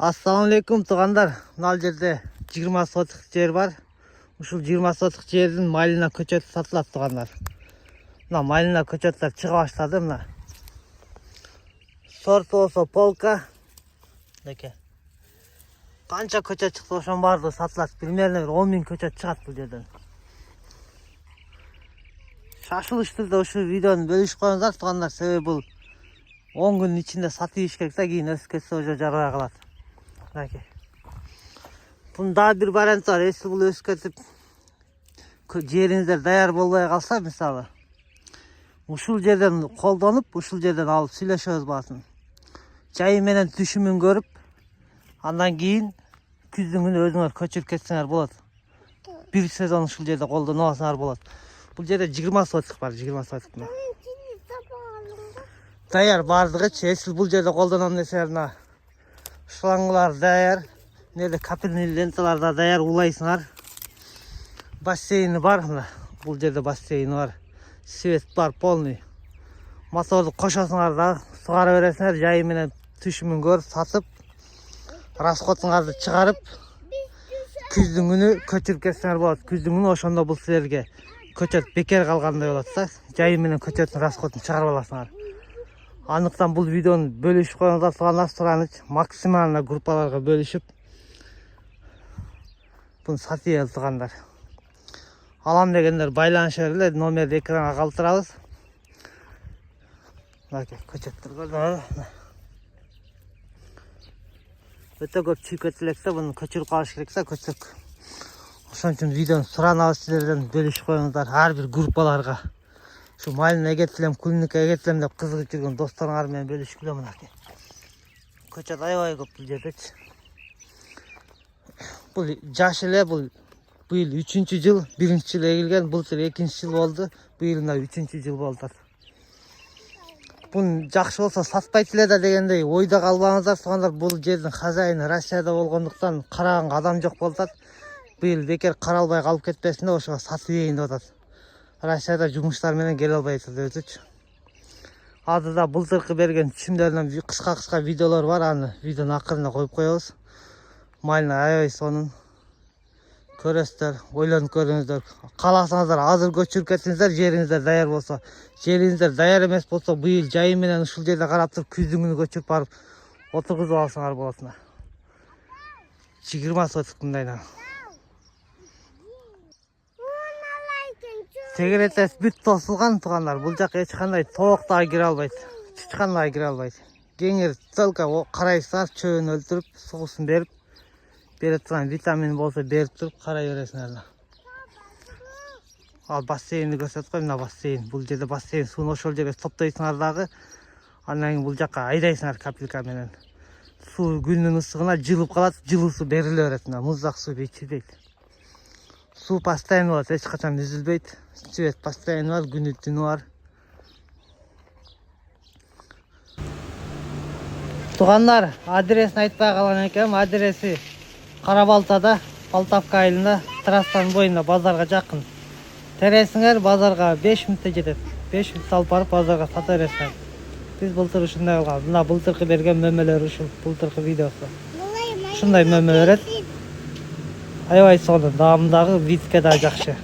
Assalamualaikum туғандар. Мынау жерде 20 сотық жер бар. Ушул 20 сотық жердин малина көчөтү сатылат туғандар. Мына малина көчөттөр чыга баштады мына. Сорты болсо полка. Деке. Канча көчөт чыкты ошонун баардыгы сатылат. Примерно 10 000 көчөт чыгат бул жерден. Шашылыш түрдө ушул видеону бөлүшүп коюңуздар туғандар. Себеби бул 10 күн ичинде сатып керек да, кийин өсүп кетсе уже жарабай калат. Bunun daha bir variantı var. Eski bulu ösüp ketip jeriңиздер dayar bolbay kalsa misалы. Ушул жерден колдонуп, ушул жерден алып сүйлөшөбүз басын. Жайы менен түшүмүн көрүп, андан кийин күздүн күнү өзүңөр көчүрүп кетсеңер болот. Bir сезон ушул жерде колдонуп алсаңар болот. Бул жерде 20 сотық бар, 20 сотық. Dayar бардыгычы, эсил бул жерде колдоном десеңер, шлангылар даяр, неде капельный ленталар да даяр, улайсыңар. Бассейни бар, бул жерде бассейни бар. Свет бар полный. Моторду кошосуңар да, сугара бересиңер, жайы менен түшүмүн көрүп, сатып, расходуңарды чыгарып, күздүн күнү көчүрүп кетсеңер болот. Күздүн күнү ошондо бул силерге көчөт бекер калгандай болот да, жайы менен көчөттүн расходун чыгарып аласыңар. Анықтан бұл видеоны бөлішіп қойыңыздар туғандар, сұраныч максималына группаларға бөлішіп бұны сатып алып туғандар. Алам дегендер байланыша беріңіздер, номерді экранға қалдырамыз. Көчөттөр көрдүңөр. Өтө көп чүйкөт элексе, буну көчүрүп калыш керексе, көчөк. Ошон үчүн видеону суранабыз силерден, бөлүшүп коюңуздар ар бир группаларга. Şu malini egetlem, kulünlük egetlem de kızgıp жүрген dostlarım менен bölüşkülüm mınaki. Köçet aybay köp bu жерде. Бұл жаш эле, бұл yıl 3-cü yıl, 1-ci yıl egilgen, бұл yıl 2-ci yıl oldu, bu yılda 3-cü yıl boldu. Bunu жақшы болса сатпайт эле да дегендей ойда калбаңыздар туғандар. Бұл жердин хозяйыны Россияда болгондуктан караганга адам жок болуп. Bu yıl бекер каралбай калып кетпесин деп ошого сатып ийин деп атат. Россияда жұмыштар менен келе албай өтүч. Адыда былтыркы берген түшүмдөрдөн кыска видеолор бар, аны видеонун акырына коюп коебуз. Малина аябай сонун көрөсүздөр, ойлонуп көрүңүздөр. Кааласаңыздар азыр көчүрүп кетсеңиздер, жериңиздер даяр болсо, жериңиздер даяр эмес болсо, бул yıl жайы менен ушул жерде карап туруп күздүн күнү көчүрүп барып отургузуп алсаңар болот. 20 сотық мындайдан. Тегеретес бүт тосулган туғандар. Бұл жаққа эч кандай тоок да кире албайт, чычкан да кире албайт. Кеңир только карайсыңар, чөбүн өлтүрүп, сугусун берип, бере турган витамин болсо берип туруп карай бересиңер. Ал бассейнди көрсөтүп коем, мына бассейн. Бул жерде бассейн сууну ошол жерге топтойсуңар дагы. Андан кийин бул жакка айдайсыңар капелька менен. Суу күндүн ысыгына жылып калат, жылуу суу бериле берет. Муздак суу ичилбейт. Суу постоянно болот, эч качан үзүлбөйт. Свет постоянно бар, күнү түнү бар. Тугандар, адресин айтпай калган экенмин. Адреси Кара-Балтада, Полтавка айылында, трассанын боюнда, базарга жакын. Тересиңер базарга 5 мүнөттө жетет. 5 мүнөт алып барып базарга сата бересиңер. Биз былтыр ушундай кылган. Мына былтыркы берген мөмөлөр ушул, былтыркы видеосу. Ушундай мөмө берет. Аябай сонун, даамдагы витке да жакшы.